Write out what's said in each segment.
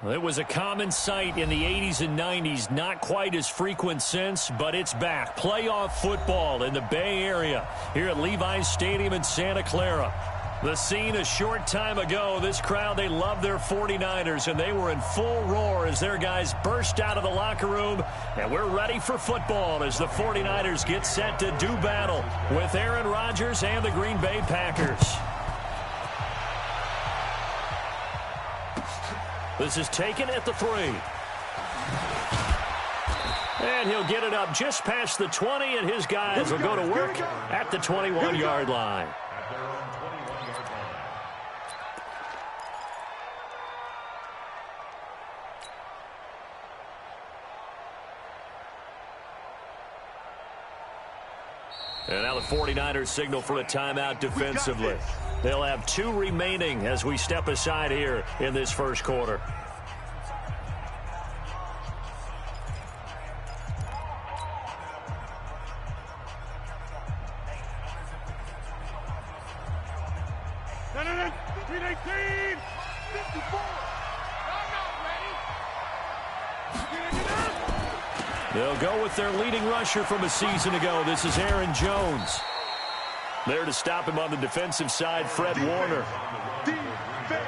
It was a common sight in the 80s and 90s, not quite as frequent since, but it's back. Playoff football in the Bay Area here at Levi's Stadium in Santa Clara. The scene a short time ago, this crowd, they love their 49ers, and they were in full roar as their guys burst out of the locker room, and we're ready for football as the 49ers get set to do battle with Aaron Rodgers and the Green Bay Packers. This is taken at the 3. And he'll get it up just past the 20, and his guys will go to work at the 21-yard line. And now the 49ers signal for a timeout defensively. They'll have 2 remaining as we step aside here in this first quarter. They'll go with their leading rusher from a season ago. This is Aaron Jones. There to stop him on the defensive side, Fred Warner.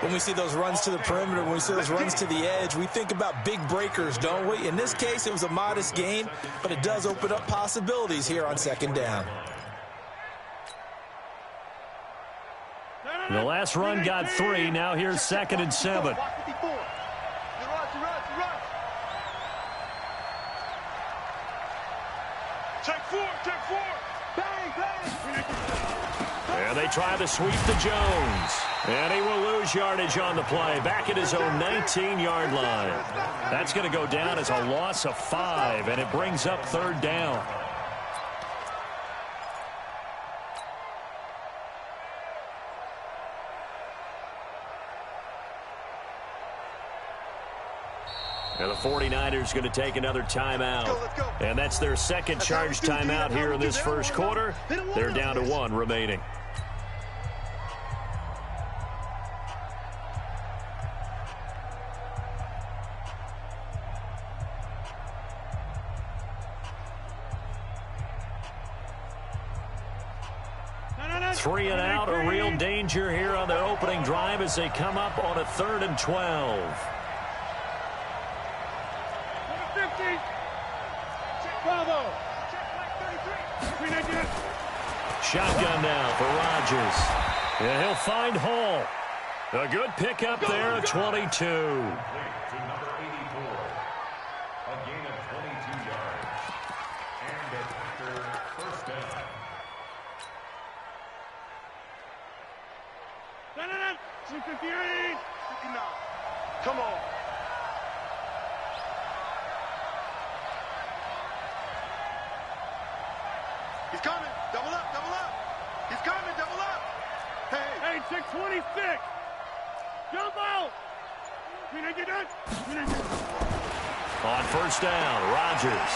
When we see those runs to the perimeter, when we see those runs to the edge, we think about big breakers, don't we? In this case, it was a modest gain, but it does open up possibilities here on second down. The last run got 3. Now here's 2nd and 7. And they try to sweep to Jones. And he will lose yardage on the play. Back at his own 19-yard line. That's going to go down as a loss of 5, and it brings up 3rd down. And the 49ers going to take another timeout. And that's their second charge timeout here in this first quarter. They're down to 1 remaining. Three and out, a real danger here on their opening drive as they come up on a 3rd and 12. Shotgun now for Rodgers. And he'll find Hall. A good pickup there at 22. Come on. He's coming. Double up, double up. He's coming, double up. Hey, 626. Jump out. On first down, Rodgers.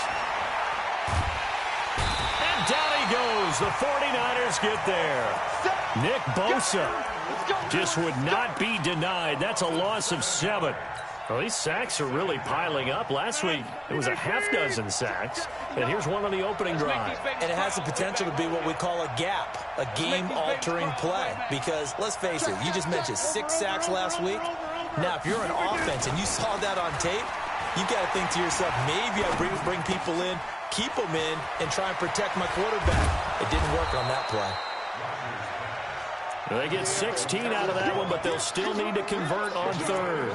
And down he goes. The 49ers get there. Nick Bosa just would not be denied. That's a loss of 7. Well, these sacks are really piling up. Last week, it was a half-dozen sacks. And here's one on the opening drive. And it has the potential to be what we call a gap, a game-altering play. Because, let's face it, you just mentioned 6 sacks last week. Now, if you're an offense and you saw that on tape, you've got to think to yourself, maybe I bring people in, keep them in, and try and protect my quarterback. It didn't work on that play. They get 16 out of that one, but they'll still need to convert on 3rd.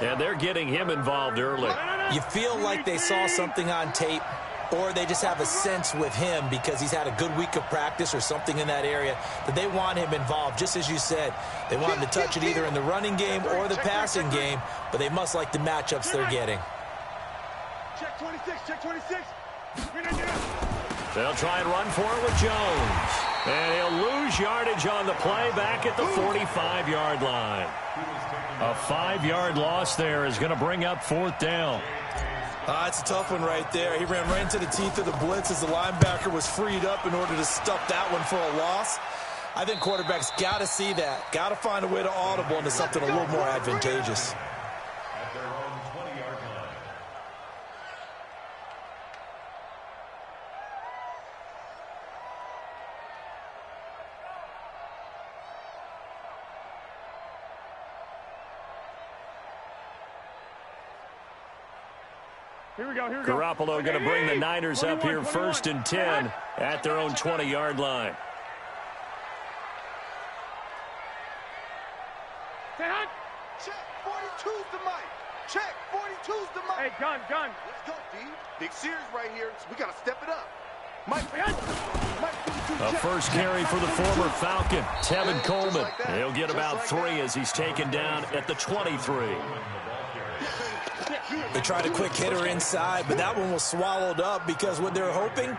And they're getting him involved early. You feel like they saw something on tape, or they just have a sense with him because he's had a good week of practice or something in that area that they want him involved. Just as you said, they want him to touch it either in the running game or the passing game, but they must like the matchups they're getting. Check 26, check 26. They'll try and run for it with Jones. And he'll lose yardage on the play back at the 45-yard line. A 5-yard loss there is going to bring up 4th down. It's a tough one right there. He ran right into the teeth of the blitz as the linebacker was freed up in order to stuff that one for a loss. I think quarterbacks got to see that. Got to find a way to audible into something a little more advantageous. At their own 20-yard line. Here we go, here we go. Garoppolo going to bring the Niners up here 1st and 10 at their own 20-yard line. Check, 42's the mic. Check, 42's the mic. Hey, gun. Let's go, D. Big series right here. So we got to step it up. Mike, A first carry for the former Falcon, Tevin Coleman. He'll get about 3 as he's taken down at the 23. They tried a quick hitter inside, but that one was swallowed up because what they're hoping,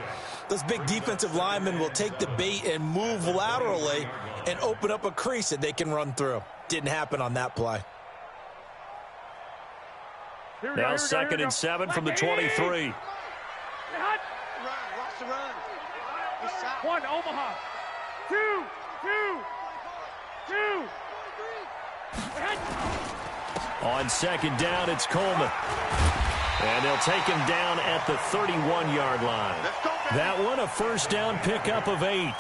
those big defensive linemen will take the bait and move laterally and open up a crease that they can run through. Didn't happen on that play. Now 2nd and 7 from the 23. Watch the run. 1, Omaha. 2. On 2nd down, it's Coleman. And they'll take him down at the 31-yard line. That one, a first down pickup of 8.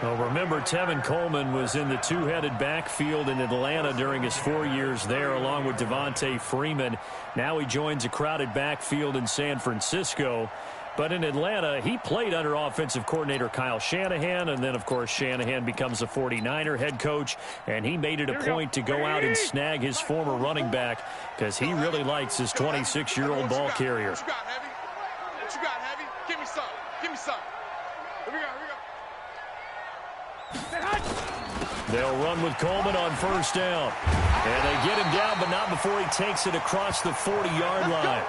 Well, remember, Tevin Coleman was in the two-headed backfield in Atlanta during his 4 years there, along with Devontae Freeman. Now he joins a crowded backfield in San Francisco. But in Atlanta, he played under offensive coordinator Kyle Shanahan, and then, of course, Shanahan becomes a 49er head coach, and he made it a point to go out and snag his former running back because he really likes his 26-year-old ball carrier. What you got, Heavy? What you got, Heavy? Give me some. Give me some. Here we go. They'll run with Coleman on first down. And they get him down, but not before he takes it across the 40-yard line.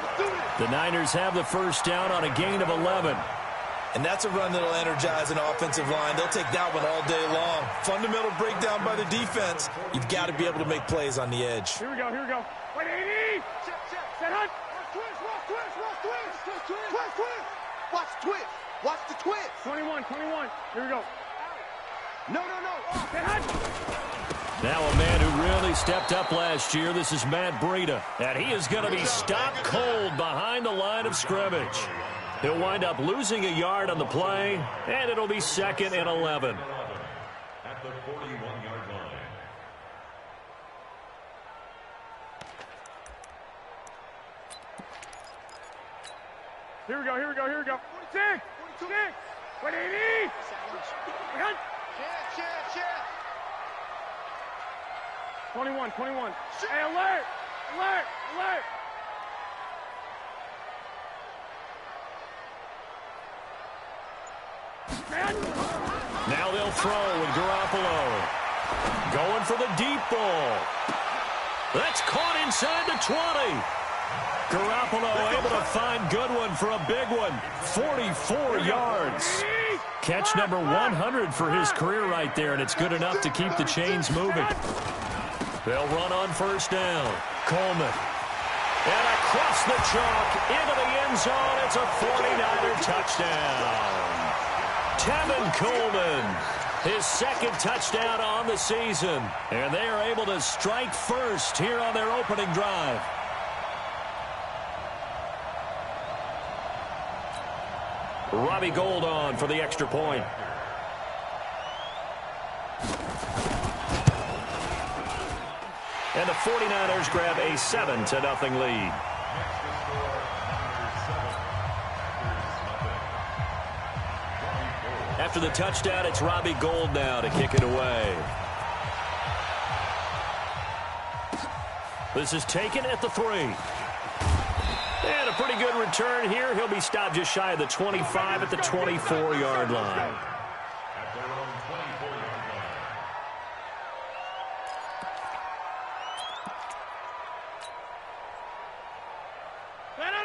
The Niners have the first down on a gain of 11. And that's a run that'll energize an offensive line. They'll take that one all day long. Fundamental breakdown by the defense. You've got to be able to make plays on the edge. Here we go. 180. Set up. Watch the twist. Watch the twist. 21. Here we go. No. Now a man who really stepped up last year. This is Matt Breida. And he is going to be stopped cold behind the line of scrimmage. He'll wind up losing a yard on the play, and it'll be 2nd and 11. At the 41-yard line. Here we go. 6. 180. Check. 21. Hey, alert. Now they'll throw with Garoppolo. Going for the deep ball. That's caught inside the 20. Garoppolo able to find Goodwin for a big one. 44 yards. Catch number 100 for his career right there, and it's good enough to keep the chains moving. They'll run on first down. Coleman. And across the chalk into the end zone. It's a 49er touchdown. Tevin Coleman, his 2nd touchdown on the season. And they are able to strike first here on their opening drive. Robbie Gould on for the extra point. And the 49ers grab a 7-0 lead. After the touchdown, it's Robbie Gould now to kick it away. This is taken at the 3. And a pretty good return here. He'll be stopped just shy of the 25 at the 24-yard line.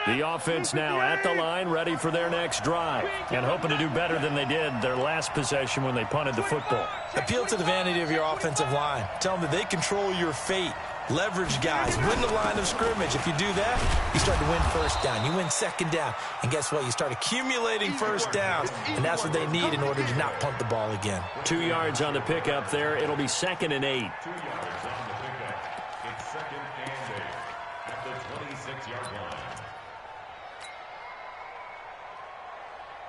The offense now at the line, ready for their next drive, and hoping to do better than they did their last possession when they punted the football. Appeal to the vanity of your offensive line. Tell them that they control your fate. Leverage guys. Win the line of scrimmage. If you do that, you start to win first down. You win second down. And guess what? You start accumulating first downs. And that's what they need in order to not punt the ball again. 2 yards on the pickup there. It'll be 2nd and 8. 2 yards on the pickup. It's 2nd and 8 at the 26-yard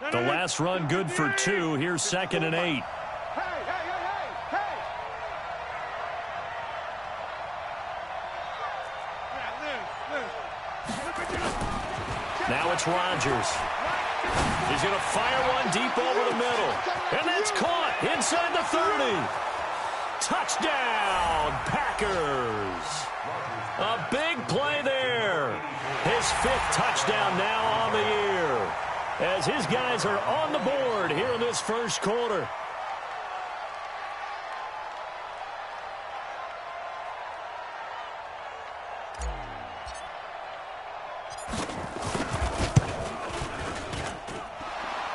line. The last run good for 2. Here's 2nd and 8. Now it's Rodgers. He's going to fire one deep over the middle. And that's caught inside the 30. Touchdown, Packers. A big play there. His 5th touchdown now on the year, as his guys are on the board here in this first quarter.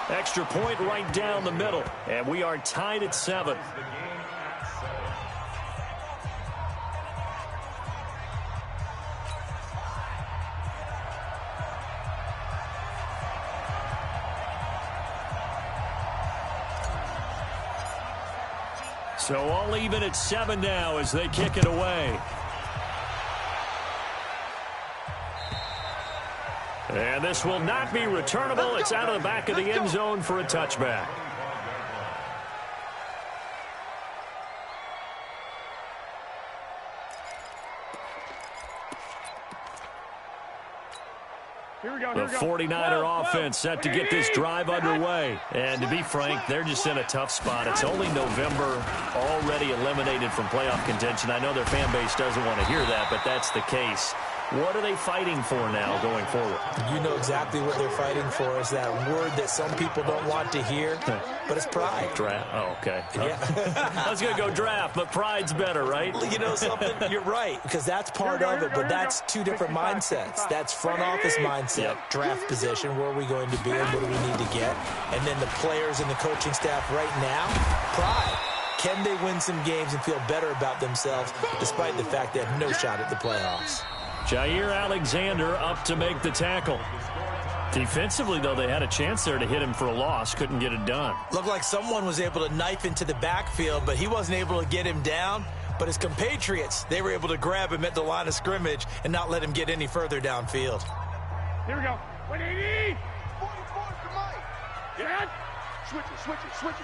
Extra point right down the middle, and we are tied at 7. So all even at 7 now as they kick it away. And this will not be returnable. It's out of the back of the end zone for a touchback. The 49er offense set to get this drive underway. And to be frank, they're just in a tough spot. It's only November, already eliminated from playoff contention. I know their fan base doesn't want to hear that, but that's the case. What are they fighting for now going forward? You know exactly what they're fighting for. Is that word that some people don't want to hear, but it's pride. Draft. Oh, okay. Yeah. I was going to go draft, but pride's better, right? You know something? You're right, because that's part of it, but that's two different mindsets. That's front office mindset, draft position, where are we going to be and what do we need to get? And then the players and the coaching staff right now, pride. Can they win some games and feel better about themselves despite the fact they have no shot at the playoffs? Jair Alexander up to make the tackle. Defensively, though, they had a chance there to hit him for a loss. Couldn't get it done. Looked like someone was able to knife into the backfield, but he wasn't able to get him down. But his compatriots, they were able to grab him at the line of scrimmage and not let him get any further downfield. Here we go. 180. 44 to Mike. Yeah. Switch it.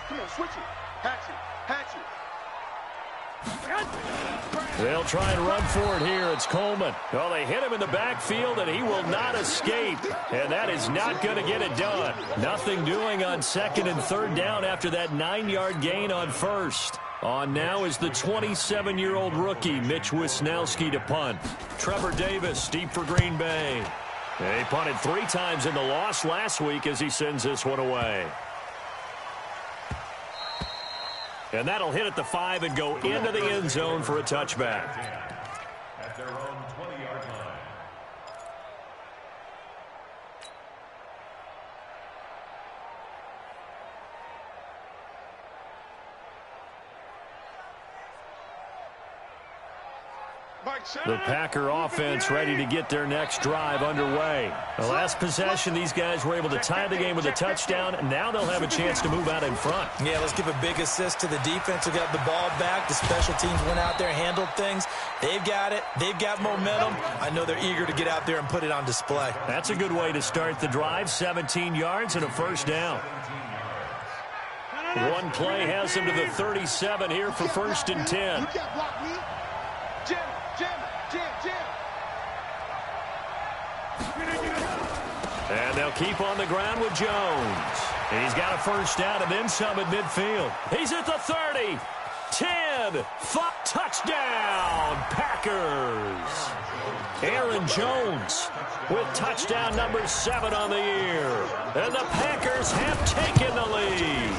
Come on, switch it. Hatch it. They'll try and run for it here. It's Coleman. Well, they hit him in the backfield, and he will not escape. And that is not going to get it done. Nothing doing on 2nd and 3rd down after that 9-yard gain on 1st. On now is the 27-year-old rookie, Mitch Wisnowski, to punt. Trevor Davis, deep for Green Bay. He punted 3 times in the loss last week as he sends this one away. And that'll hit at the 5 and go into the end zone for a touchback. At their own 20-yard line. The Packer offense ready to get their next drive underway. The last possession, these guys were able to tie the game with a touchdown. Now they'll have a chance to move out in front. Yeah, let's give a big assist to the defense who got the ball back. The special teams went out there, handled things. They've got it. They've got momentum. I know they're eager to get out there and put it on display. That's a good way to start the drive. 17 yards and a first down. One play has them to the 37 here for 1st and 10. You can't block me. Jam. And they'll keep on the ground with Jones. He's got a first down and then some at midfield. He's at the 30. 10. 5. Touchdown, Packers. Aaron Jones with touchdown number 7 on the year. And the Packers have taken the lead.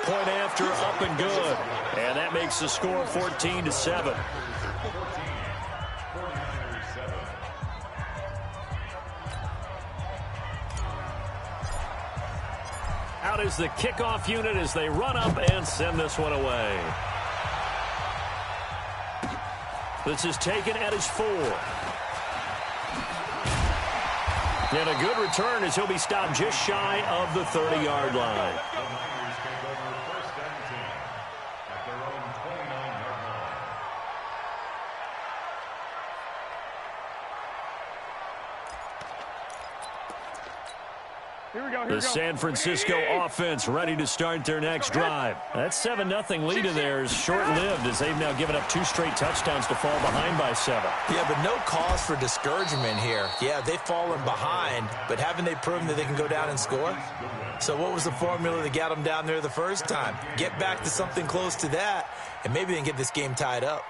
Point after, up and good. And that makes the score 14-7. Out is the kickoff unit as they run up and send this one away. This is taken at his 4. And a good return as he'll be stopped just shy of the 30-yard line. The San Francisco offense ready to start their next drive. That 7-0 lead of theirs short-lived as they've now given up 2 straight touchdowns to fall behind by 7. Yeah, but no cause for discouragement here. Yeah, they've fallen behind, but haven't they proven that they can go down and score? So what was the formula that got them down there the first time? Get back to something close to that, and maybe they can get this game tied up.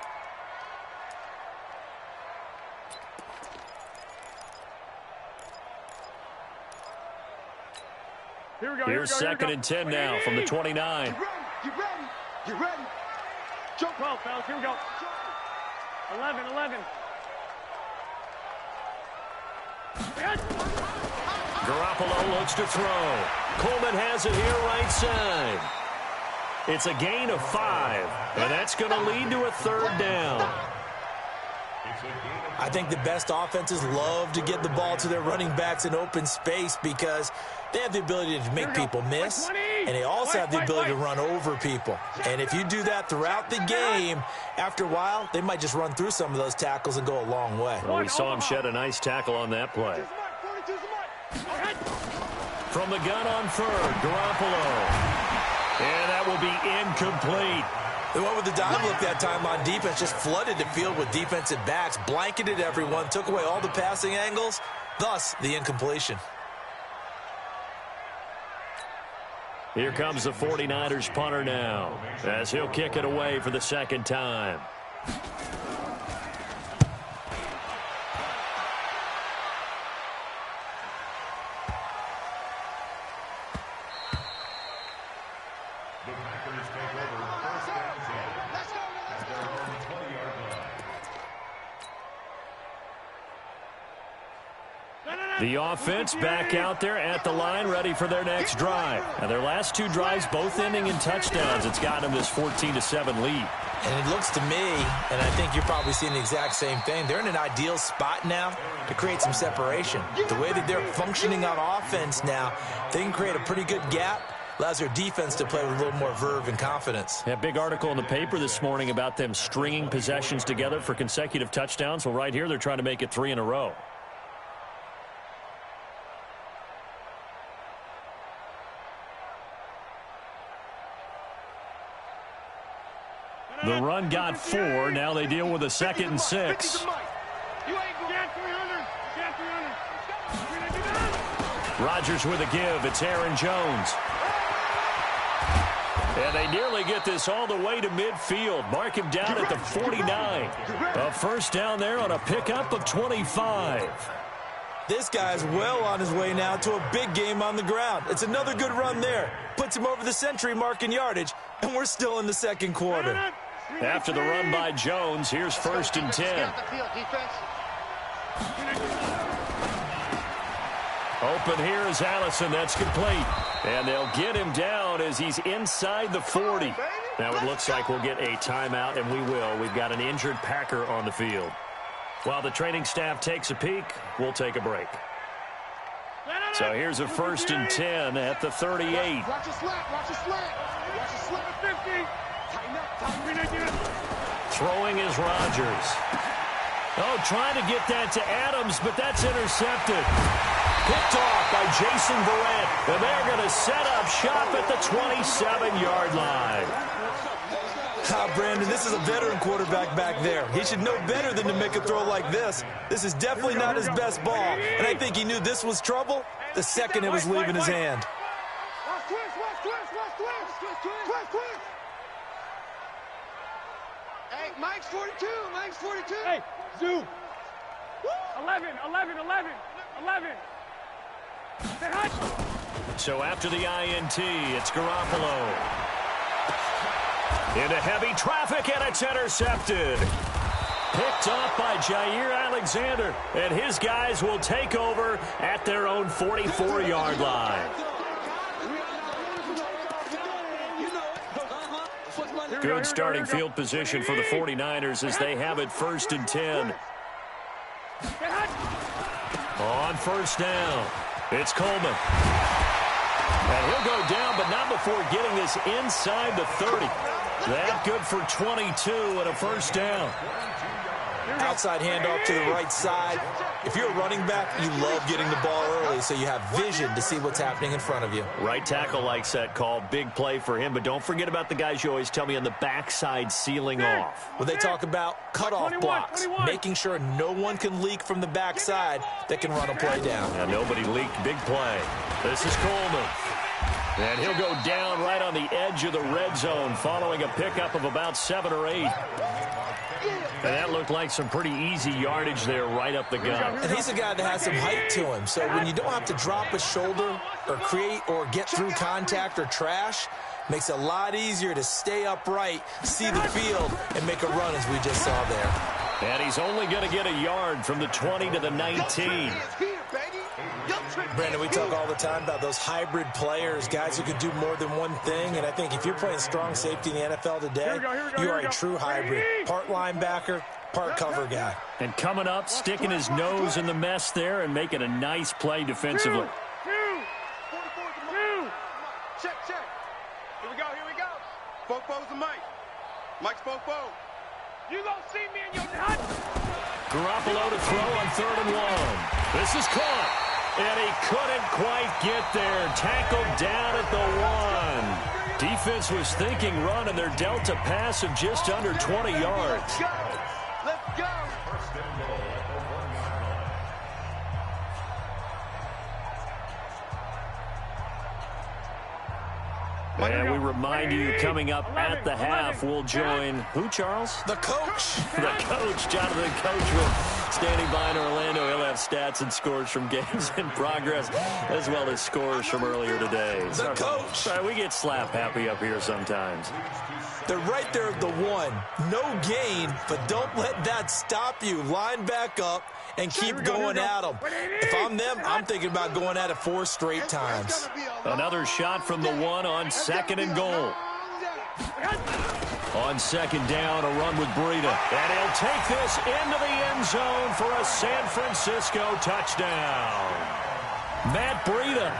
Here's 2nd and 10 now from the 29. You ready? You ready? Jump 12, fellas. Here we go. 11. Garoppolo looks to throw. Coleman has it here right side. It's a gain of 5, and that's going to lead to a 3rd down. I think the best offenses love to get the ball to their running backs in open space because they have the ability to make people miss, and they also have the ability to run over people. And if you do that throughout the game, after a while, they might just run through some of those tackles and go a long way. Well, we saw him shed a nice tackle on that play. From the gun on 3rd, Garoppolo. And that will be incomplete. They went with the dime look that time on defense, just flooded the field with defensive backs, blanketed everyone, took away all the passing angles, thus the incompletion. Here comes the 49ers punter now as he'll kick it away for the 2nd time. The offense back out there at the line, ready for their next drive. And their last 2 drives both ending in touchdowns. It's gotten them this 14-7 lead. And it looks to me, and I think you're probably seeing the exact same thing, they're in an ideal spot now to create some separation. The way that they're functioning on offense now, they can create a pretty good gap. Allows their defense to play with a little more verve and confidence. A big article in the paper this morning about them stringing possessions together for consecutive touchdowns. Well, right here, they're trying to make it 3 in a row. The run got 4. Now they deal with a 2nd and 6. Rodgers with a give. It's Aaron Jones. And they nearly get this all the way to midfield. Mark him down at the 49. A 1st down there on a pickup of 25. This guy's well on his way now to a big game on the ground. It's another good run there. Puts him over the century mark in yardage, and we're still in the 2nd quarter. After the run by Jones, here's 1st and 10. Open here is Allison. That's complete. And they'll get him down as he's inside the 40. Now it looks like we'll get a timeout, and we will. We've got an injured Packer on the field. While the training staff takes a peek, we'll take a break. So here's a 1st and 10 at the 38. Watch your slant. Watch your slant. Watch your slant at 50. Throwing is Rodgers. Oh, trying to get that to Adams, but that's intercepted. Picked off by Jason Verrett, and they're going to set up shop at the 27-yard line. Brandon, this is a veteran quarterback back there. He should know better than to make a throw like this. This is definitely not his best ball, and I think he knew this was trouble the second it was leaving his hand. Hey, Mike's 42. Mike's 42. Hey, zoom. 11. So after the INT, it's Garoppolo. Into heavy traffic, and it's intercepted. Picked up by Jair Alexander, and his guys will take over at their own 44-yard line. Here Good starting field position for the 49ers as they have it 1st and 10. On 1st down, it's Coleman. And he'll go down, but not before getting this inside the 30. That good for 22 and a 1st down. Outside handoff to the right side. If you're a running back, you love getting the ball early so you have vision to see what's happening in front of you. Right tackle likes that call. Big play for him, but don't forget about the guys you always tell me on the backside sealing off. Well, they talk about cutoff blocks, making sure no one can leak from the backside that can run a play down. And nobody leaked. Big play. This is Coleman. And he'll go down right on the edge of the red zone following a pickup of about 7 or 8. And that looked like some pretty easy yardage there right up the gut. And he's a guy that has some height to him. So when you don't have to drop a shoulder or create or get through contact or trash, makes it a lot easier to stay upright, see the field, and make a run as we just saw there. And he's only going to get a yard from the 20 to the 19. Brandon, we talk all the time about those hybrid players, guys who can do more than one thing. And I think if you're playing strong safety in the NFL today, you are a true hybrid. Part linebacker, part cover guy. And coming up, sticking his nose in the mess there and making a nice play defensively. Check. Here we go. Fofo's the Mike. Mike's Fofo. You gonna see me in your nut? Garoppolo to throw on 3rd and 1. This is caught. And he couldn't quite get there. Tackled down at the 1. Defense was thinking run, and they're dealt a pass of just under 20 yards. Let's go. And we remind you, coming up at the half, we'll join who, Charles? The coach. The coach, Jonathan Coachman, standing by in Orlando. He'll have stats and scores from games in progress, as well as scores from earlier today. The coach. Sorry, we get slap happy up here sometimes. They're right there at the 1. No gain, but don't let that stop you. Line back up and keep going at them. If I'm them, I'm thinking about going at it 4 straight times. Another shot from the 1 on 2nd and goal. On 2nd down, a run with Breida. And he'll take this into the end zone for a San Francisco touchdown. Matt Breida,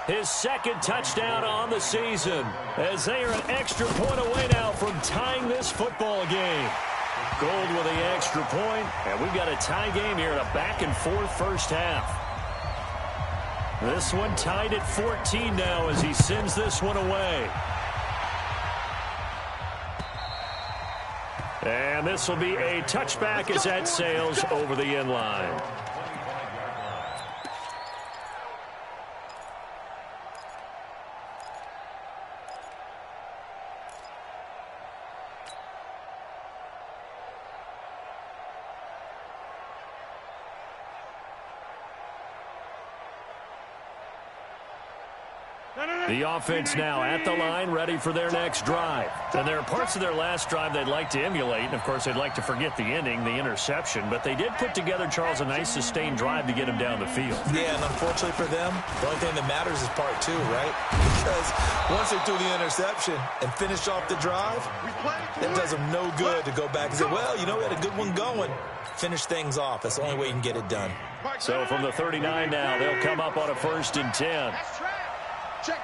his 2nd touchdown on the season, as they are an extra point away now from tying this football game. Gold with the extra point, and we've got a tie game here in a back-and-forth first half. This one tied at 14 now as he sends this one away. And this will be a touchback as that sails over the end line. The offense now at the line, ready for their next drive. And there are parts of their last drive they'd like to emulate. And, of course, they'd like to forget the ending, the interception. But they did put together, Charles, a nice sustained drive to get him down the field. Yeah, and unfortunately for them, the only thing that matters is part 2, right? Because once they threw the interception and finished off the drive, it does them no good to go back and say, well, you know, we had a good one going. Finish things off. That's the only way you can get it done. So from the 39 now, they'll come up on a 1st and 10. Check.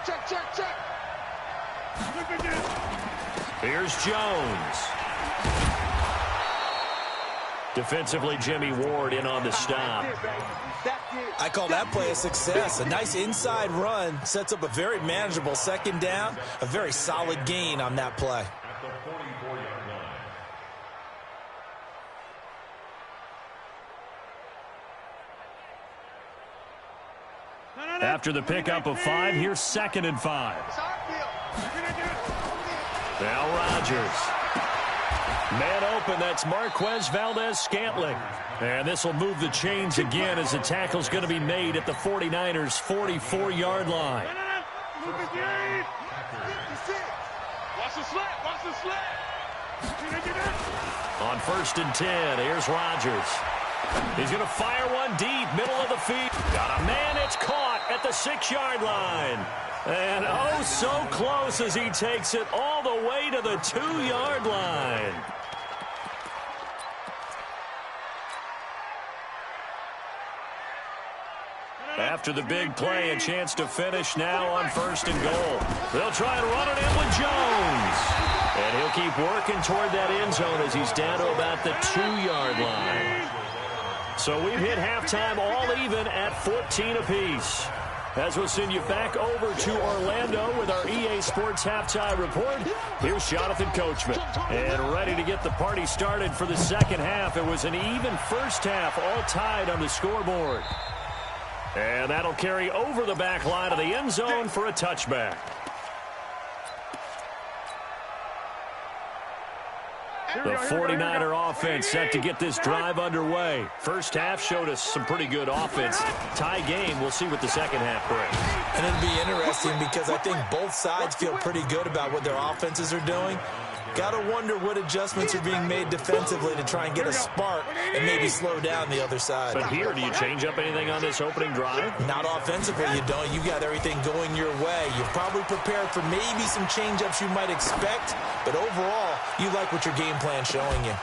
Here's Jones. Defensively, Jimmy Ward in on the stop. I call that play a success. A nice inside run sets up a very manageable 2nd down. A very solid gain on that play. After the pickup of 5, here's 2nd and 5. Now Rodgers. Man open, that's Marquez Valdez-Scantling. And this will move the chains again as the tackle's going to be made at the 49ers' 44-yard line. Watch the slap. On 1st and 10, here's Rodgers. He's going to fire one deep, middle of the field. Got a man, it's caught at the 6-yard line. And oh, so close as he takes it all the way to the 2-yard line. After the big play, a chance to finish now on 1st and goal. They'll try and run it in with Jones. And he'll keep working toward that end zone as he's down to about the 2-yard line. So we've hit halftime all even at 14 apiece. As we'll send you back over to Orlando with our EA Sports Halftime Report, here's Jonathan Coachman. And ready to get the party started for the second half. It was an even first half, all tied on the scoreboard. And that'll carry over the back line of the end zone for a touchback. The 49er offense set to get this drive underway. First half showed us some pretty good offense. Tie game, we'll see what the second half brings. And it'll be interesting because I think both sides feel pretty good about what their offenses are doing. Got to wonder what adjustments are being made defensively to try and get a spark and maybe slow down the other side. But here, do you change up anything on this opening drive? Not offensively, you don't. You got everything going your way. You're probably prepared for maybe some change-ups you might expect, but overall, you like what your game plan's showing you.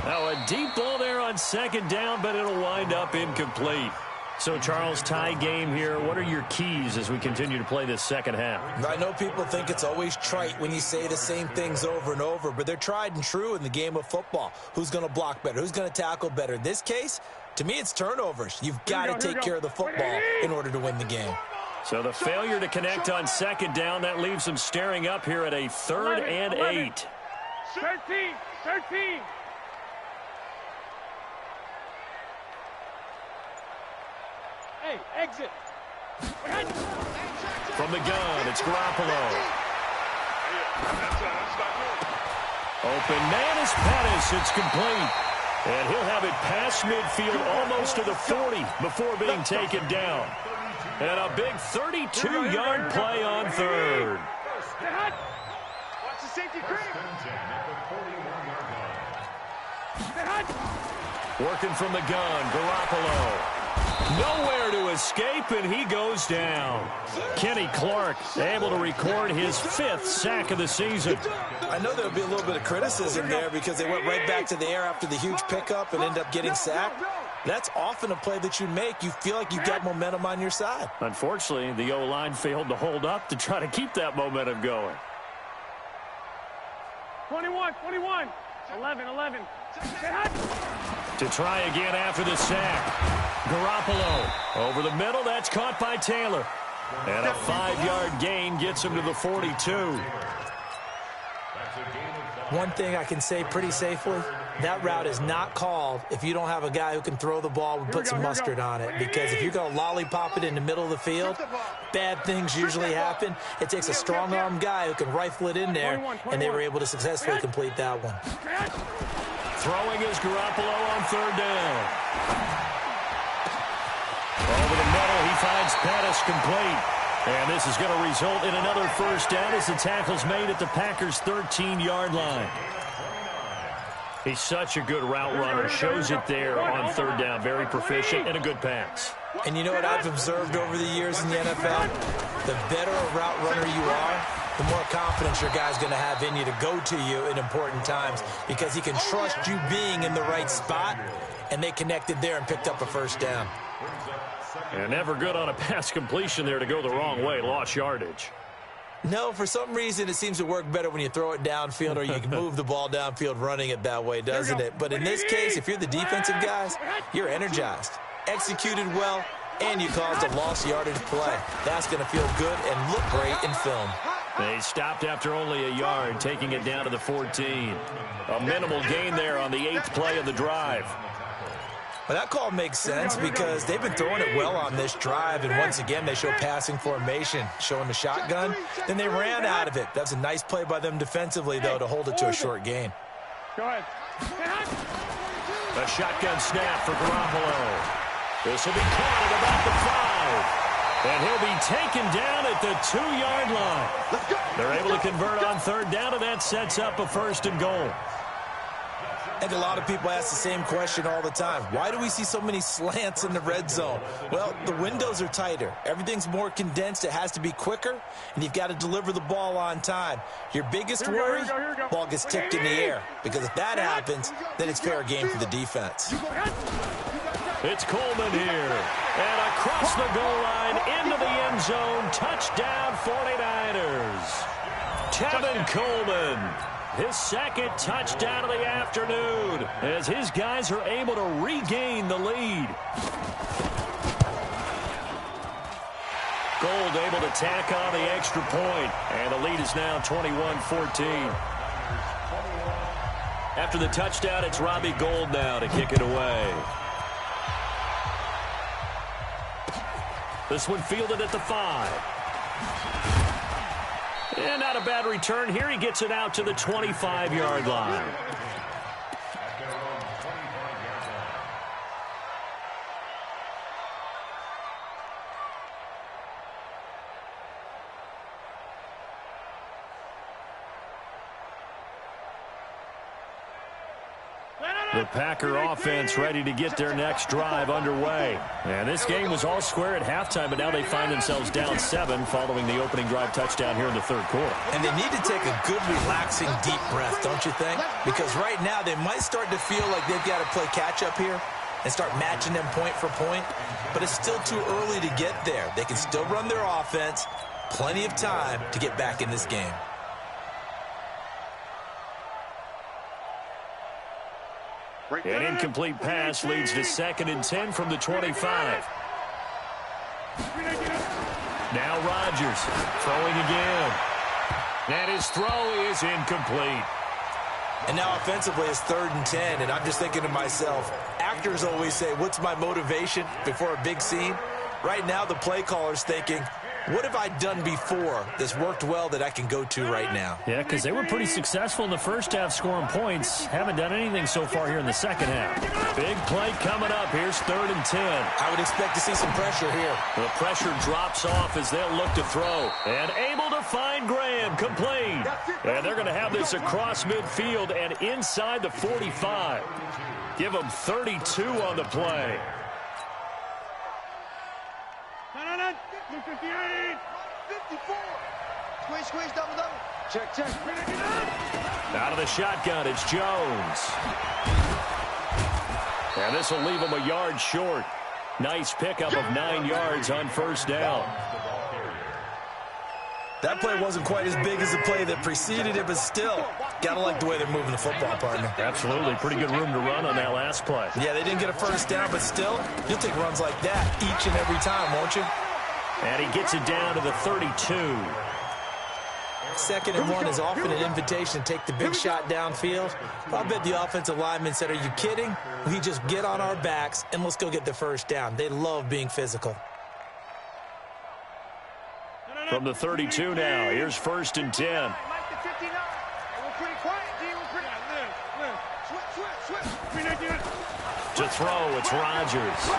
Now, a deep ball there on 2nd down, but it'll wind up incomplete. So, Charles, tie game here. What are your keys as we continue to play this second half? I know people think it's always trite when you say the same things over and over, but they're tried and true in the game of football. Who's going to block better? Who's going to tackle better? In this case, to me, it's turnovers. You've got to take care of the football in order to win the game. So the failure to connect on 2nd down, that leaves them staring up here at a 3rd and 8. 13. Hey, exit. From the gun, it's Garoppolo. Open man is Pettis. It's complete. And he'll have it past midfield almost to the 40 before being taken down. And a big 32-yard play on 3rd. Watch the safety cream. Working from the gun, Garoppolo. Nowhere to escape, and he goes down. Kenny Clark able to record his 5th sack of the season. I know there'll be a little bit of criticism there because they went right back to the air after the huge pickup and end up getting sacked. That's often a play that you make. You feel like you've got momentum on your side. Unfortunately, the O-line failed to hold up to try to keep that momentum going. 21. 11. To try again after the sack. Garoppolo over the middle. That's caught by Taylor. And a 5-yard gain gets him to the 42. One thing I can say pretty safely, that route is not called if you don't have a guy who can throw the ball and put some mustard on it. Because if you're going to lollipop it in the middle of the field, bad things usually happen. It takes a strong-arm guy who can rifle it in there, and they were able to successfully complete that one. Throwing is Garoppolo on 3rd down. Over the middle, he finds Pettis complete. And this is going to result in another 1st down as the tackle's made at the Packers' 13-yard line. He's such a good route runner. Shows it there on 3rd down. Very proficient and a good pass. And you know what I've observed over the years in the NFL? The better a route runner you are, the more confidence your guy's going to have in you to go to you in important times because he can trust you being in the right spot, and they connected there and picked up a 1st down. And never good on a pass completion there to go the wrong way. Lost yardage. No, for some reason it seems to work better when you throw it downfield or you can move the ball downfield running it that way, doesn't it? But in this case, if you're the defensive guys, you're energized, executed well, and you caused a lost yardage play. That's going to feel good and look great in film. They stopped after only a yard, taking it down to the 14. A minimal gain there on the 8th play of the drive. Well, that call makes sense because they've been throwing it well on this drive, and once again they show passing formation, showing the shotgun. Then they ran out of it. That's a nice play by them defensively, though, to hold it to a short gain. Go ahead. A shotgun snap for Garoppolo. This will be caught at about the 5. And he'll be taken down at the 2-yard line. They're able to convert on 3rd down, and that sets up a 1st and goal. And a lot of people ask the same question all the time. Why do we see so many slants in the red zone? Well, the windows are tighter. Everything's more condensed. It has to be quicker, and you've got to deliver the ball on time. Your biggest worry, ball gets tipped in the air. Because if that happens, then it's fair game for the defense. It's Coleman here. And across the goal line, into the end zone. Touchdown, 49ers. Tevin Coleman. His second touchdown of the afternoon as his guys are able to regain the lead. Gold able to tack on the extra point, and the lead is now 21-14. After the touchdown, it's Robbie Gould now to kick it away. This one fielded at the 5. And not a bad return here. He gets it out to the 25-yard line. The Packer offense ready to get their next drive underway. And this game was all square at halftime, but now they find themselves down 7 following the opening drive touchdown here in the third quarter. And they need to take a good, relaxing, deep breath, don't you think? Because right now they might start to feel like they've got to play catch-up here and start matching them point for point. But it's still too early to get there. They can still run their offense. Plenty of time to get back in this game. An incomplete pass leads to 2nd and 10 from the 25. Now Rodgers throwing again. And his throw is incomplete. And now offensively it's 3rd and 10, and I'm just thinking to myself, actors always say, what's my motivation before a big scene? Right now the play caller's thinking, what have I done before that's worked well that I can go to right now? Yeah, because they were pretty successful in the first half scoring points. Haven't done anything so far here in the second half. Big play coming up. Here's 3rd and 10. I would expect to see some pressure here. The pressure drops off as they'll look to throw. And able to find Graham, complete. And they're going to have this across midfield and inside the 45. Give them 32 on the play. 58, 54. Squeeze, double. Check. Out of the shotgun, it's Jones. And this will leave him a yard short. Nice pickup of 9 yards on 1st down. That play wasn't quite as big as the play that preceded it, but still, gotta like the way they're moving the football, partner. Absolutely. Pretty good room to run on that last play. Yeah, they didn't get a 1st down, but still, you'll take runs like that each and every time, won't you? And he gets it down to the 32. 2nd and 1 is often an invitation to take the big shot downfield. I bet the offensive lineman said, are you kidding? We just get on our backs and let's go get the 1st down. They love being physical. From the 32 now, here's 1st and 10. To throw, it's Rodgers.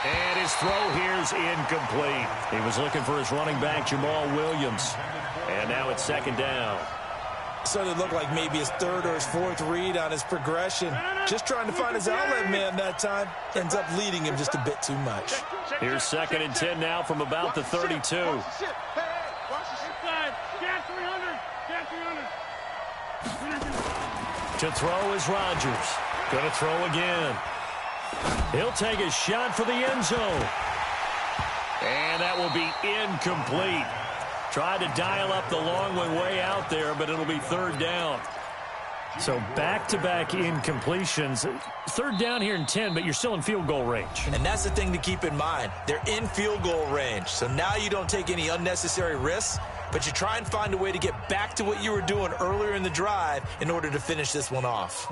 And his throw here's incomplete. He was looking for his running back, Jamal Williams. And now it's 2nd down. So it looked like maybe his 3rd or his 4th read on his progression. Just trying to find his outlet man that time. Ends up leading him just a bit too much. Here's 2nd and 10 now from about the 32. To throw is Rodgers. Going to throw again. He'll take a shot for the end zone. And that will be incomplete. Tried to dial up the long one way out there, but it'll be 3rd down. So back-to-back incompletions. 3rd down here in 10, but you're still in field goal range. And that's the thing to keep in mind. They're in field goal range. So now you don't take any unnecessary risks, but you try and find a way to get back to what you were doing earlier in the drive in order to finish this one off.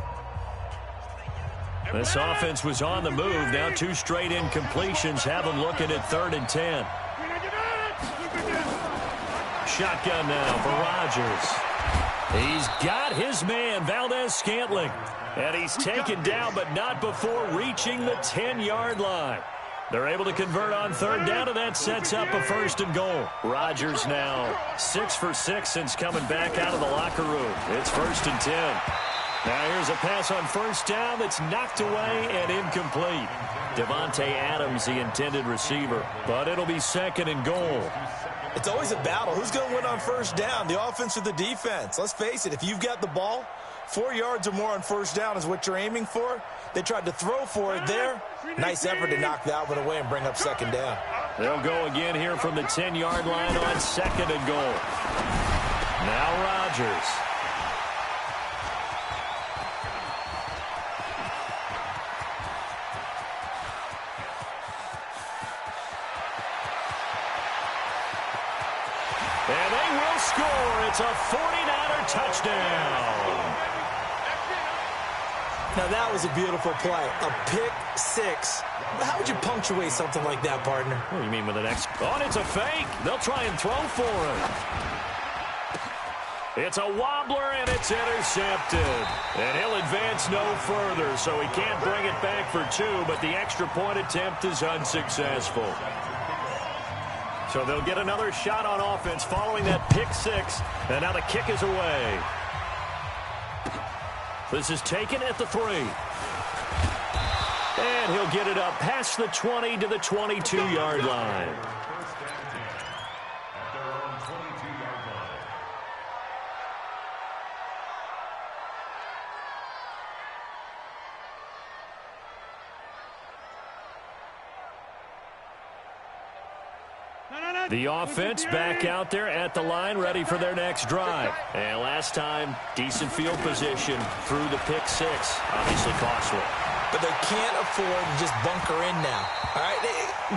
This offense was on the move. Now 2 straight incompletions have them looking at 3rd and 10. Shotgun now for Rodgers. He's got his man, Valdez-Scantling. And he's taken down, but not before reaching the 10-yard line. They're able to convert on 3rd down, and that sets up a 1st and goal. Rodgers now 6 for 6 since coming back out of the locker room. It's 1st and 10. Now here's a pass on first down that's knocked away and incomplete. Devontae Adams, the intended receiver, but it'll be second and goal. It's always a battle. Who's going to win on first down, the offense or the defense? Let's face it, if you've got the ball, 4 yards or more on first down is what you're aiming for. They tried to throw for it there. Nice effort to knock that one away and bring up second down. They'll go again here from the 10-yard line on second and goal. Now Rodgers. And they will score. It's a 49er touchdown. Now, that was a beautiful play. A pick six. How would you punctuate something like that, partner? What do you mean with an X? Oh, and it's a fake. They'll try and throw for it. It's a wobbler, and it's intercepted. And he'll advance no further, so he can't bring it back for two, but the extra point attempt is unsuccessful. So they'll get another shot on offense following that pick six, and now the kick is away. This is taken at the 3. And he'll get it up past the 20 to the 22-yard line. The offense back out there at the line, ready for their next drive. And last time, decent field position through the pick six. Obviously costly. But they can't afford to just bunker in now. All right,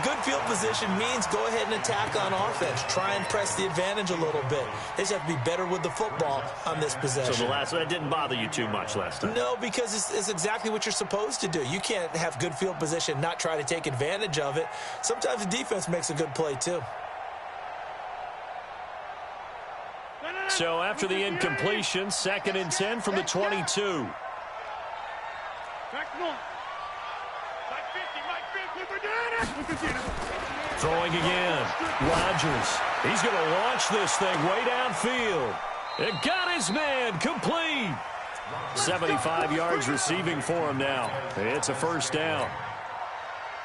good field position means go ahead and attack on offense. Try and press the advantage a little bit. They just have to be better with the football on this possession. So that didn't bother you too much last time? No, because it's exactly what you're supposed to do. You can't have good field position, not try to take advantage of it. Sometimes the defense makes a good play, too. So after the incompletion, 2nd and 10 from the 22. Throwing again. Rodgers. He's going to launch this thing way downfield. It got his man complete. 75 yards receiving for him now. It's a first down.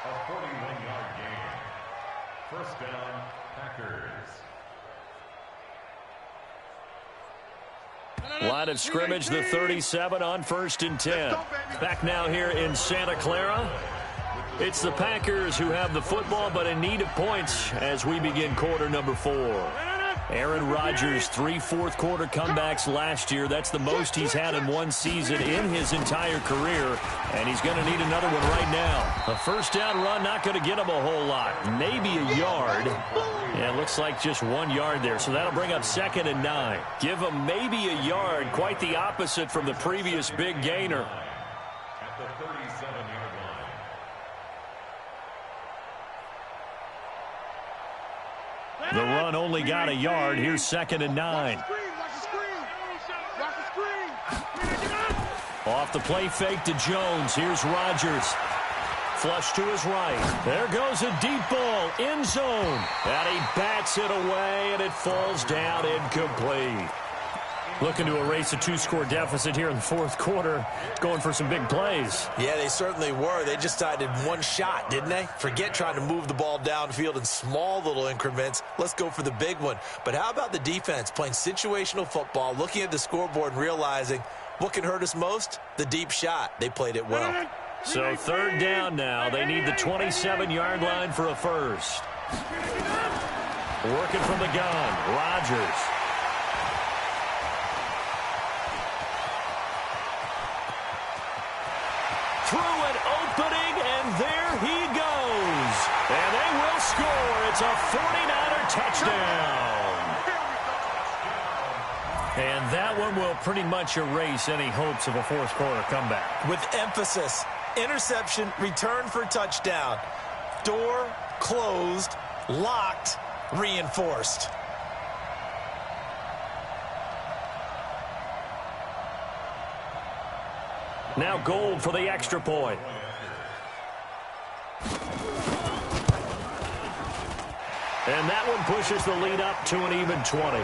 A 41-yard gain. First down, Packers. Line of scrimmage, the 37 on 1st and 10. Back now here in Santa Clara. It's the Packers who have the football, but in need of points as we begin quarter number 4. Aaron Rodgers, 3 fourth-quarter comebacks last year. That's the most he's had in one season in his entire career, and he's going to need another one right now. A first down run, not going to get him a whole lot. Maybe a yard. Yeah, it looks like just 1 yard there, so that'll bring up 2nd and 9. Give him maybe a yard, quite the opposite from the previous big gainer. At the 37-yard line. The run only got a yard. Here's 2nd and 9. Off the play fake to Jones. Here's Rodgers. Flush to his right. There goes a deep ball. End zone. And he bats it away, and it falls down incomplete. Looking to erase a 2-score deficit here in the 4th quarter. Going for some big plays. Yeah, they certainly were. They just decided one shot, didn't they? Forget trying to move the ball downfield in small little increments. Let's go for the big one. But how about the defense playing situational football, looking at the scoreboard and realizing what can hurt us most? The deep shot. They played it well. So 3rd down now. They need the 27-yard line for a first. Working from the gun. Rodgers. Through an opening, and there he goes. And they will score. It's a 49er touchdown. And that one will pretty much erase any hopes of a 4th-quarter comeback. With emphasis, interception, return for touchdown. Door closed, locked, reinforced. Now Gold for the extra point. And that one pushes the lead up to an even 20.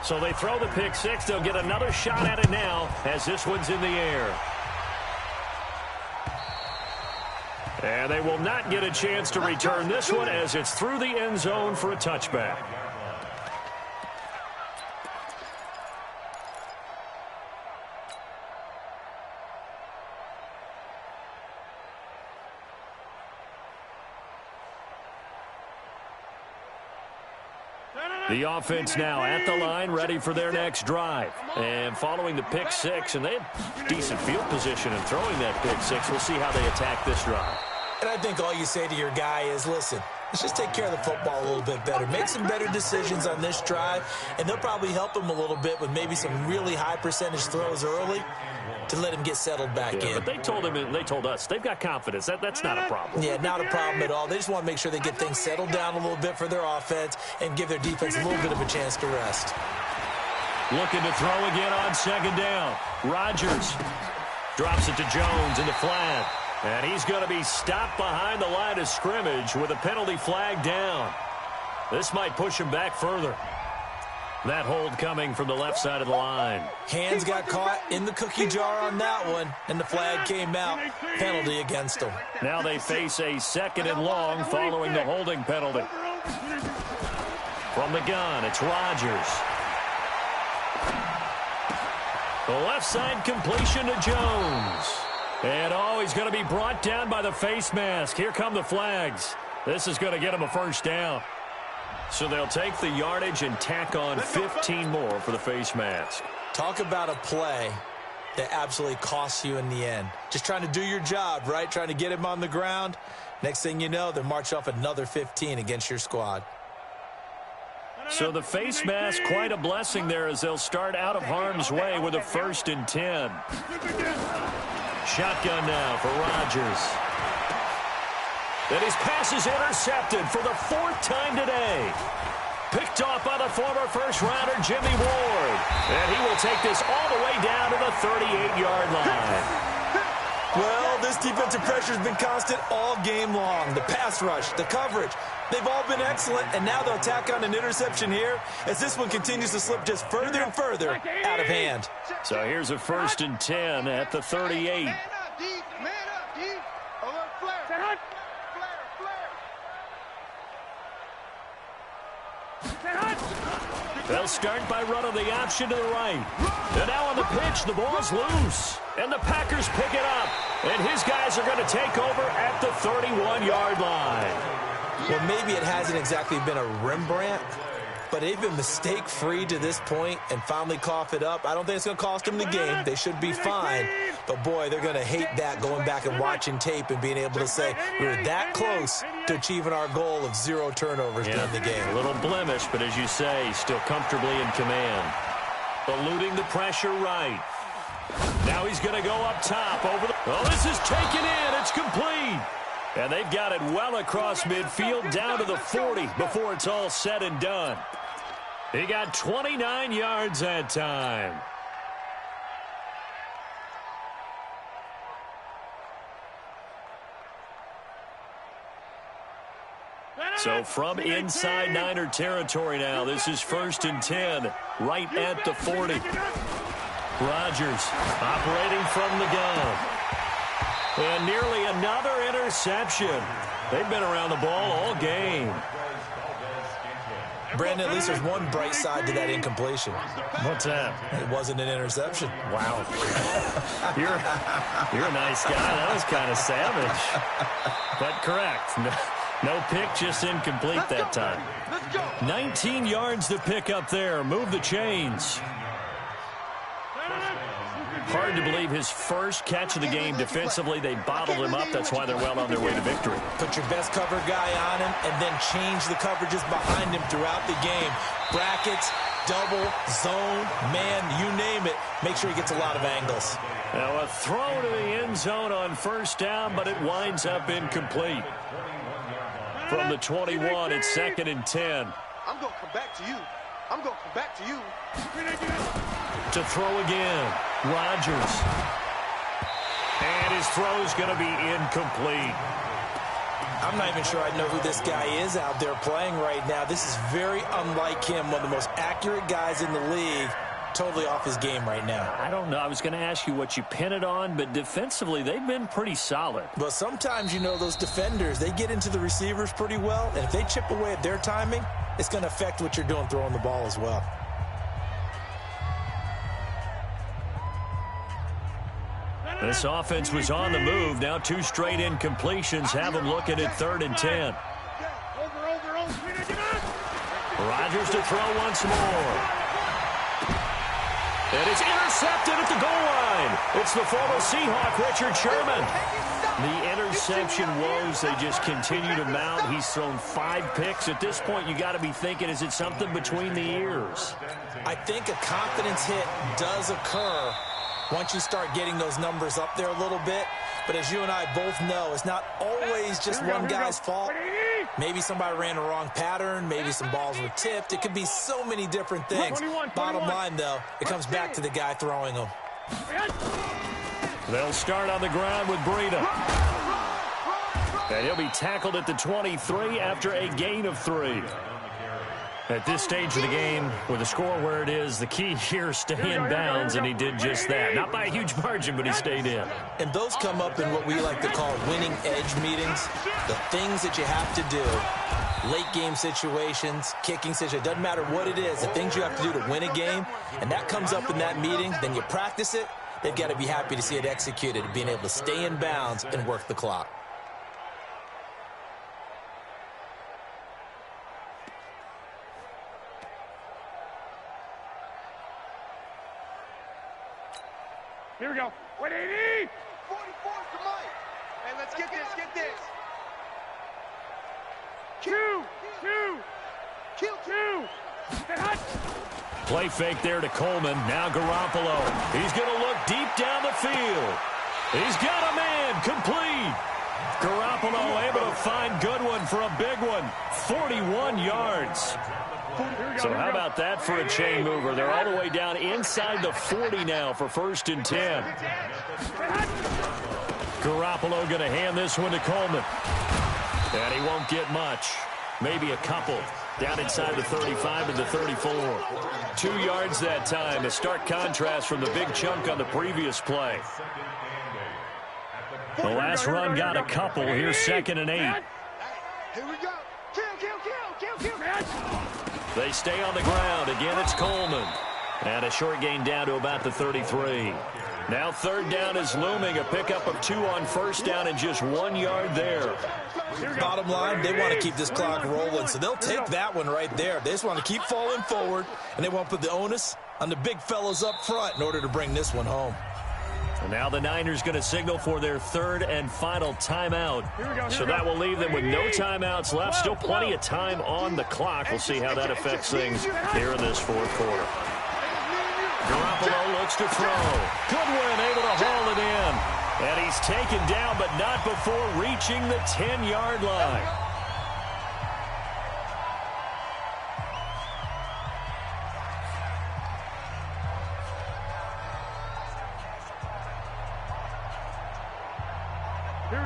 So they throw the pick six. They'll get another shot at it now as this one's in the air. And they will not get a chance to return this one as it's through the end zone for a touchback. The offense now at the line, ready for their next drive. And following the pick six, and they have decent field position in throwing that pick six. We'll see how they attack this drive. And I think all you say to your guy is, listen, let's just take care of the football a little bit better. Make some better decisions on this drive, and they'll probably help him a little bit with maybe some really high percentage throws early to let him get settled back in. But they told him, and they told us, they've got confidence. That's not a problem. Yeah, not a problem at all. They just want to make sure they get things settled down a little bit for their offense and give their defense a little bit of a chance to rest. Looking to throw again on second down. Rodgers drops it to Jones in the flat. And he's going to be stopped behind the line of scrimmage with a penalty flag down. This might push him back further. That hold coming from the left side of the line. Hands got caught in the cookie jar on that one, and the flag came out. Penalty against them. Now they face a second and long following the holding penalty. From the gun, it's Rodgers. The left side completion to Jones. And he's going to be brought down by the face mask. Here come the flags. This is going to get him a first down. So they'll take the yardage and tack on 15 more for the face mask. Talk about a play that absolutely costs you in the end. Just trying to do your job, right? Trying to get him on the ground. Next thing you know, they'll march off another 15 against your squad. So the face mask, quite a blessing there as they'll start out of harm's way with a 1st and 10. Shotgun now for Rodgers. And his pass is intercepted for the 4th time today. Picked off by the former first-rounder Jimmy Ward. And he will take this all the way down to the 38-yard line. Well, this defensive pressure has been constant all game long. The pass rush, the coverage, they've all been excellent, and now they'll tack on an interception here as this one continues to slip just further and further out of hand. So here's a 1st and 10 at the 38. They'll start by running the option to the right. And now on the pitch, the ball's loose. And the Packers pick it up. And his guys are going to take over at the 31-yard line. Well, maybe it hasn't exactly been a Rembrandt, but they've been mistake-free to this point and finally cough it up. I don't think it's going to cost them the game. They should be fine. But, boy, they're going to hate that going back and watching tape and being able to say we were that close to achieving our goal of 0 turnovers during the game. A little blemish, but as you say, still comfortably in command. Eluding the pressure right. Now he's going to go up top over the... Oh, this is taken in. It's complete. And they've got it well across midfield down to the 40 before it's all said and done. He got 29 yards that time. So from inside Niner territory now, this is 1st and 10, right at the 40. Rodgers operating from the gun. And nearly another interception. They've been around the ball all game. Brandon, at least there's one bright side to that incompletion. What's that? It wasn't an interception. Wow. You're a nice guy. That was kind of savage. But correct. No pick, just incomplete that time. 19 yards to pick up there. Move the chains. Hard to believe his first catch of the game defensively. They bottled him up. That's why they're well on their way to victory. Put your best cover guy on him and then change the coverages behind him throughout the game. Brackets, double, zone, man, you name it. Make sure he gets a lot of angles. Now a throw to the end zone on 1st down, but it winds up incomplete. From the 21, it's 2nd and 10. I'm going to come back to you. I'm going to come back to you. To throw again, Rodgers. And his throw's going to be incomplete. I'm not even sure I know who this guy is out there playing right now. This is very unlike him, one of the most accurate guys in the league. Totally off his game right now. I don't know. I was going to ask you what you pin it on, but defensively, they've been pretty solid. But sometimes, you know, those defenders, they get into the receivers pretty well, and if they chip away at their timing, it's going to affect what you're doing throwing the ball as well. This offense was on the move. Now 2 straight incompletions have them looking at 3rd and 10. Rodgers to throw once more. And it's intercepted at the goal line. It's the former Seahawk, Richard Sherman. The interception woes, they just continue to mount. He's thrown 5 picks. At this point, you got to be thinking, is it something between the ears? I think a confidence hit does occur once you start getting those numbers up there a little bit. But as you and I both know, it's not always just one guy's fault. Maybe somebody ran a wrong pattern. Maybe some balls were tipped. It could be so many different things. Bottom line, though, it comes back to the guy throwing them. They'll start on the ground with Breida. And he'll be tackled at the 23 after a gain of 3. At this stage of the game, with the score where it is, the key here is stay in bounds, and he did just that. Not by a huge margin, but he stayed in. And those come up in what we like to call winning edge meetings. The things that you have to do, late game situations, kicking situations, doesn't matter what it is, the things you have to do to win a game, and that comes up in that meeting, then you practice it, they've got to be happy to see it executed, being able to stay in bounds and work the clock. Here we go. 180! 44 to Mike. Hey, let's get this, get this. Two. Kill. Get hot. Play fake there to Coleman. Now Garoppolo. He's going to look deep down the field. He's got a man complete. Garoppolo able to find Goodwin for a big one. 41 yards. So how about that for a chain mover? They're all the way down inside the 40 now for 1st and 10. Garoppolo going to hand this one to Coleman. And he won't get much. Maybe a couple. Down inside the 35 and the 34. 2 yards that time. A stark contrast from the big chunk on the previous play. The last run got a couple. Here's 2nd and 8. Here we go. Kill. They stay on the ground. Again, it's Coleman. And a short gain down to about the 33. Now 3rd down is looming. A pickup of 2 on 1st down and just 1 yard there. Bottom line, they want to keep this clock rolling, so they'll take that one right there. They just want to keep falling forward, and they want to put the onus on the big fellows up front in order to bring this one home. And now the Niners going to signal for their 3rd and final timeout. So that will leave them with no timeouts left. Still plenty of time on the clock. We'll see how that affects things here in this 4th quarter. Garoppolo looks to throw. Goodwin able to haul it in. And he's taken down, but not before reaching the 10-yard line.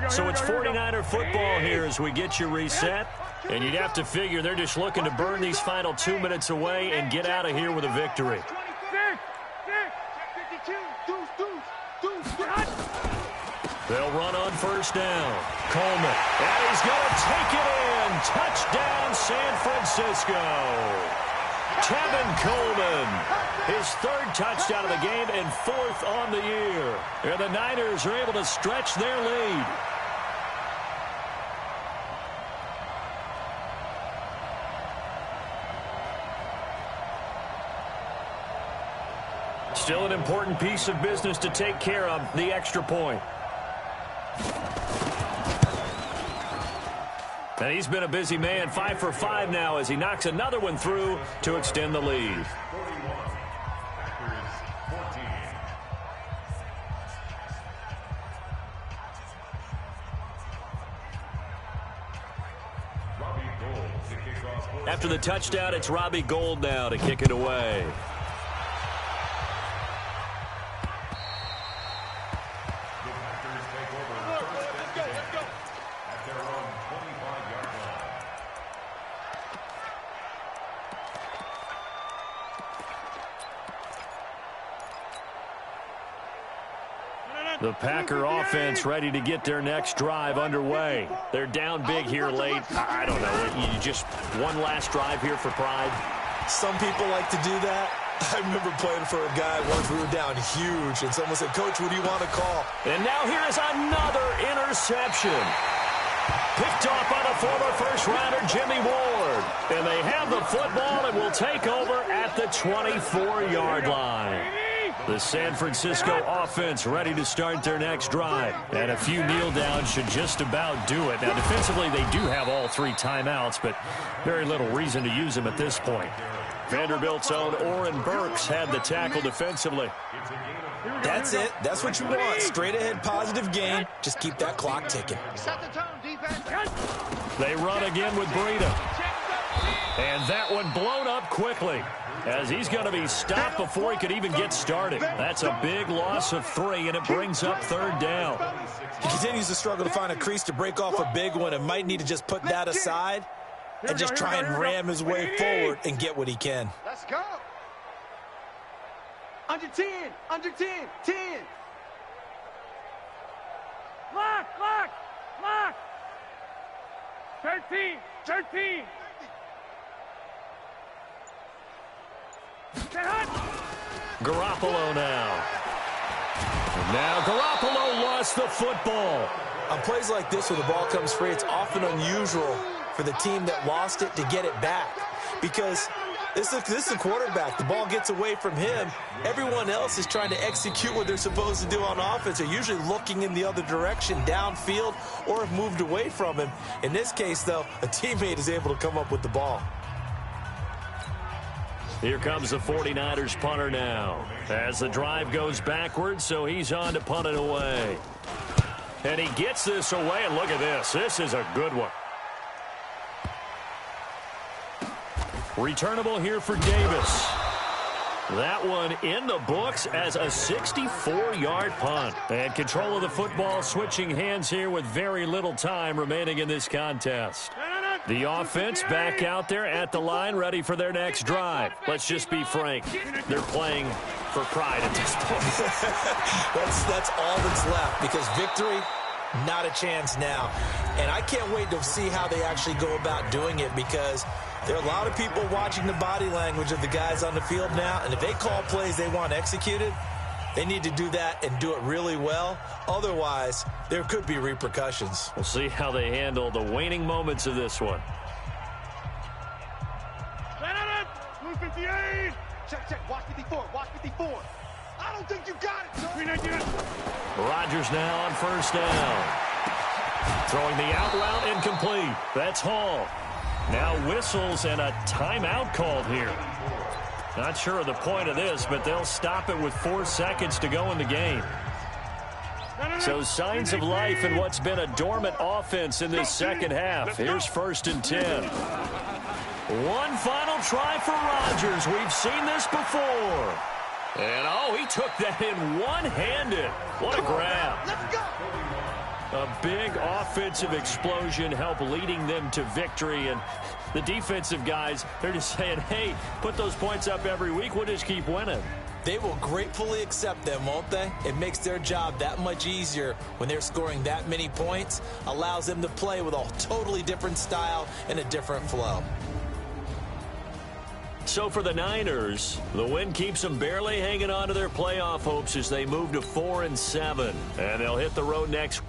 So it's 49er football here as we get you reset. And you'd have to figure they're just looking to burn these final 2 minutes away and get out of here with a victory. They'll run on 1st down. Coleman. And he's going to take it in. Touchdown, San Francisco. Tevin Coleman. His 3rd touchdown of the game and 4th on the year. And the Niners are able to stretch their lead. Still an important piece of business to take care of, the extra point. And he's been a busy man, 5 for 5 now as he knocks another one through to extend the lead. After the touchdown, it's Robbie Gould now to kick it away. The Packer offense ready to get their next drive underway. They're down big here late. I don't know. You just one last drive here for pride. Some people like to do that. I remember playing for a guy once we were down huge, and someone said, "Coach, what do you want to call?" And now here is another interception. Picked off by the former first-rounder Jimmy Ward. And they have the football and will take over at the 24-yard line. The San Francisco offense ready to start their next drive. And a few kneel downs should just about do it. Now, defensively, they do have all 3 timeouts, but very little reason to use them at this point. Vanderbilt's own Oren Burks had the tackle defensively. That's it. That's what you want. Straight ahead, positive gain. Just keep that clock ticking. They run again with Breida. And that one blown up quickly, as he's going to be stopped before he could even get started. That's a big loss of 3, and it brings up 3rd down. He continues to struggle to find a crease to break off a big one and might need to just put that aside and just try and ram his way forward and get what he can. Let's go. Under 10, under 10, 10. Lock, lock, lock. 13, 13. Garoppolo now. And now Garoppolo lost the football. On plays like this where the ball comes free, it's often unusual for the team that lost it to get it back, because this is the quarterback. The ball gets away from him. Everyone else is trying to execute what they're supposed to do on offense. They're usually looking in the other direction, downfield, or have moved away from him. In this case, though, a teammate is able to come up with the ball. Here comes the 49ers punter now, as the drive goes backwards, so he's on to punt it away. And he gets this away, and look at this. This is a good one. Returnable here for Davis. That one in the books as a 64-yard punt. And control of the football switching hands here with very little time remaining in this contest. The offense back out there at the line, ready for their next drive. Let's just be frank. They're playing for pride at this point. That's all that's left, because victory, not a chance now. And I can't wait to see how they actually go about doing it, because there are a lot of people watching the body language of the guys on the field now, and if they call plays they want executed, they need to do that and do it really well. Otherwise, there could be repercussions. We'll see how they handle the waning moments of this one. Blue 58. Check. Watch 54. Watch 54. I don't think you got it. Rodgers now on 1st down. Throwing the out route incomplete. That's Hall. Now whistles and a timeout called here. Not sure of the point of this, but they'll stop it with 4 seconds to go in the game. So signs of life in what's been a dormant offense in this second half. Here's 1st and 10. One final try for Rodgers. We've seen this before. And, oh, he took that in one-handed. What a grab. Let's go. A big offensive explosion helped leading them to victory. And the defensive guys, they're just saying, hey, put those points up every week. We'll just keep winning. They will gratefully accept them, won't they? It makes their job that much easier when they're scoring that many points. Allows them to play with a totally different style and a different flow. So for the Niners, the win keeps them barely hanging on to their playoff hopes as they move to 4-7. And they'll hit the road next